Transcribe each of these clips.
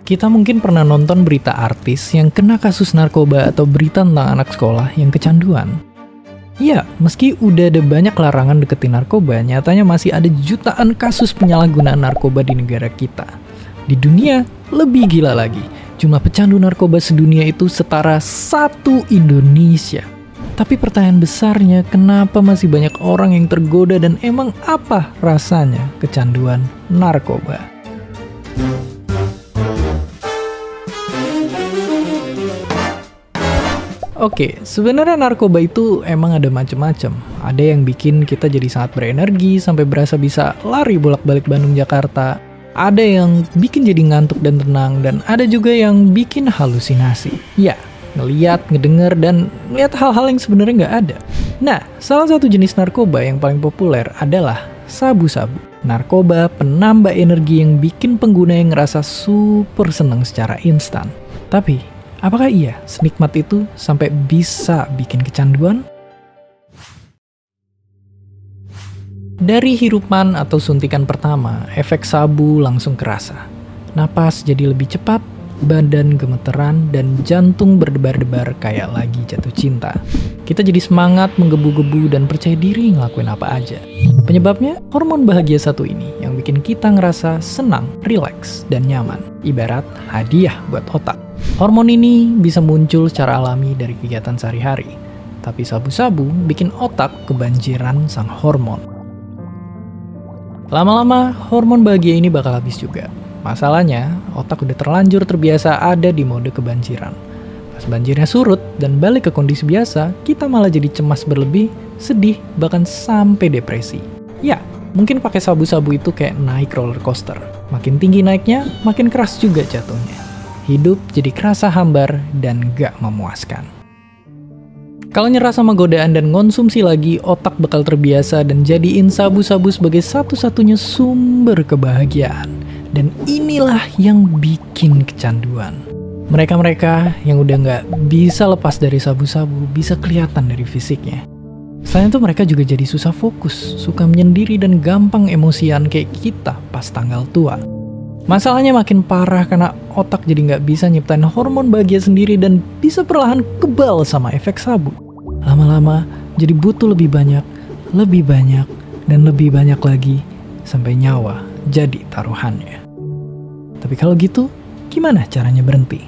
Kita mungkin pernah nonton berita artis yang kena kasus narkoba atau berita tentang anak sekolah yang kecanduan. Ya, meski udah ada banyak larangan deketin narkoba, nyatanya masih ada jutaan kasus penyalahgunaan narkoba di negara kita. Di dunia, lebih gila lagi. Jumlah pecandu narkoba sedunia itu setara satu Indonesia. Tapi pertanyaan besarnya, kenapa masih banyak orang yang tergoda dan emang apa rasanya kecanduan narkoba? Oke, sebenarnya narkoba itu emang ada macam-macam. Ada yang bikin kita jadi sangat berenergi sampai berasa bisa lari bolak-balik Bandung Jakarta. Ada yang bikin jadi ngantuk dan tenang, dan ada juga yang bikin halusinasi. Ya, ngeliat, ngedenger, dan ngeliat hal-hal yang sebenarnya nggak ada. Nah, salah satu jenis narkoba yang paling populer adalah sabu-sabu. Narkoba penambah energi yang bikin pengguna yang ngerasa super seneng secara instan. Tapi, apakah iya senikmat itu sampai bisa bikin kecanduan? Dari hirupan atau suntikan pertama, efek sabu langsung kerasa. Napas jadi lebih cepat, badan gemeteran, dan jantung berdebar-debar kayak lagi jatuh cinta. Kita jadi semangat, menggebu-gebu, dan percaya diri ngelakuin apa aja. Penyebabnya, hormon bahagia satu ini yang bikin kita ngerasa senang, rileks, dan nyaman. Ibarat hadiah buat otak. Hormon ini bisa muncul secara alami dari kegiatan sehari-hari. Tapi sabu-sabu bikin otak kebanjiran sang hormon. Lama-lama, hormon bahagia ini bakal habis juga. Masalahnya, otak udah terlanjur terbiasa ada di mode kebanjiran. Pas banjirnya surut dan balik ke kondisi biasa, kita malah jadi cemas berlebih, sedih, bahkan sampai depresi. Ya, mungkin pakai sabu-sabu itu kayak naik roller coaster. Makin tinggi naiknya, makin keras juga jatuhnya. Hidup jadi kerasa hambar dan gak memuaskan. Kalau nyerah sama godaan dan konsumsi lagi, otak bakal terbiasa dan jadiin sabu-sabu sebagai satu-satunya sumber kebahagiaan. Dan inilah yang bikin kecanduan. Mereka-mereka yang udah nggak bisa lepas dari sabu-sabu bisa kelihatan dari fisiknya. Selain itu mereka juga jadi susah fokus, suka menyendiri dan gampang emosian kayak kita pas tanggal tua. Masalahnya makin parah karena otak jadi nggak bisa nyiptain hormon bahagia sendiri dan bisa perlahan kebal sama efek sabu. Lama-lama jadi butuh lebih banyak, dan lebih banyak lagi sampai nyawa jadi taruhannya. Tapi kalau gitu, gimana caranya berhenti?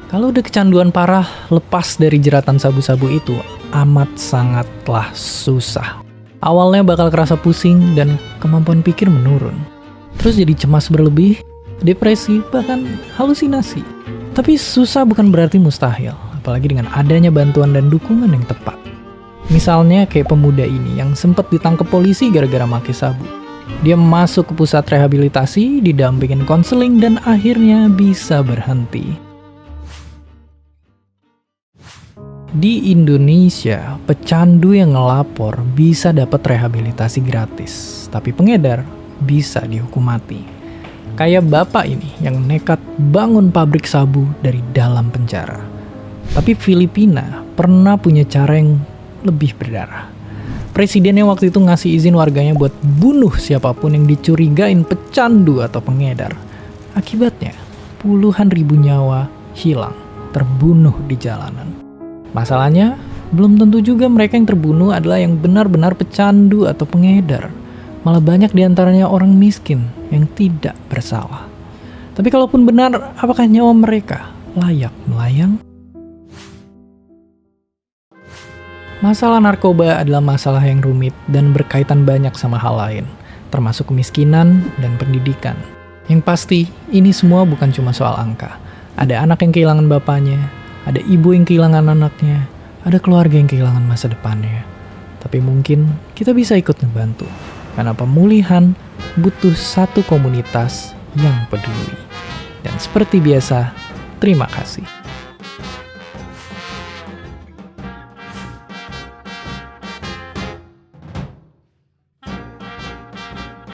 Kalau udah kecanduan parah, lepas dari jeratan sabu-sabu itu amat sangatlah susah. Awalnya bakal kerasa pusing dan kemampuan pikir menurun. Terus jadi cemas berlebih, depresi, bahkan halusinasi. Tapi susah bukan berarti mustahil, apalagi dengan adanya bantuan dan dukungan yang tepat. Misalnya kayak pemuda ini yang sempat ditangkap polisi gara-gara make sabu. Dia masuk ke pusat rehabilitasi, didampingin konseling, dan akhirnya bisa berhenti. Di Indonesia, pecandu yang ngelapor bisa dapat rehabilitasi gratis, tapi pengedar bisa dihukum mati. Kayak bapak ini yang nekat bangun pabrik sabu dari dalam penjara. Tapi Filipina pernah punya cara yang lebih berdarah. Presidennya waktu itu ngasih izin warganya buat bunuh siapapun yang dicurigain pecandu atau pengedar. Akibatnya, puluhan ribu nyawa hilang, terbunuh di jalanan. Masalahnya, belum tentu juga mereka yang terbunuh adalah yang benar-benar pecandu atau pengedar. Malah banyak diantaranya orang miskin yang tidak bersalah. Tapi kalaupun benar, apakah nyawa mereka layak melayang? Masalah narkoba adalah masalah yang rumit dan berkaitan banyak sama hal lain, termasuk kemiskinan dan pendidikan. Yang pasti, ini semua bukan cuma soal angka. Ada anak yang kehilangan bapaknya, ada ibu yang kehilangan anaknya, ada keluarga yang kehilangan masa depannya. Tapi mungkin kita bisa ikut ngebantu, karena pemulihan butuh satu komunitas yang peduli. Dan seperti biasa, terima kasih.